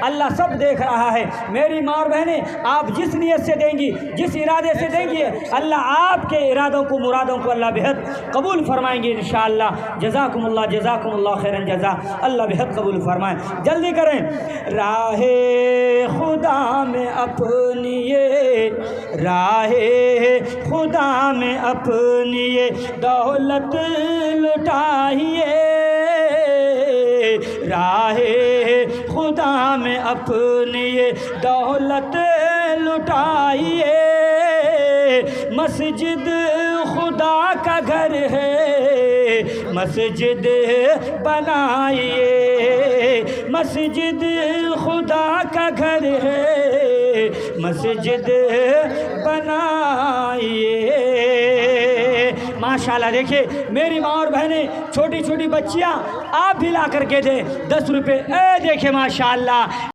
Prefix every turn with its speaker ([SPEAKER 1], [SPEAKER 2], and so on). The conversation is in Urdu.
[SPEAKER 1] اللہ سب دیکھ رہا ہے۔ میری ماں اور بہنیں، آپ جس نیت سے دیں گی، جس ارادے سے دیں گی، اللہ آپ کے ارادوں کو، مرادوں کو اللہ بہت قبول فرمائیں گے انشاءاللہ۔ جزاکم اللہ خیرن جزا، اللہ بہت قبول فرمائیں۔ جلدی کریں۔ راہ خدا میں اپنی راہ خدا میں اپنی دولت لٹائیے، راہ خدا میں اپنی دولت لٹائیے، مسجد خدا کا گھر ہے، مسجد بنائیے، مسجد خدا کا گھر ہے، مسجد بنائیے۔ ماشاءاللہ، دیکھیے میری ماں اور بہنیں، چھوٹی چھوٹی بچیاں، آپ بھی لا کر کے دیں 10 روپے۔ دیکھیں ماشاءاللہ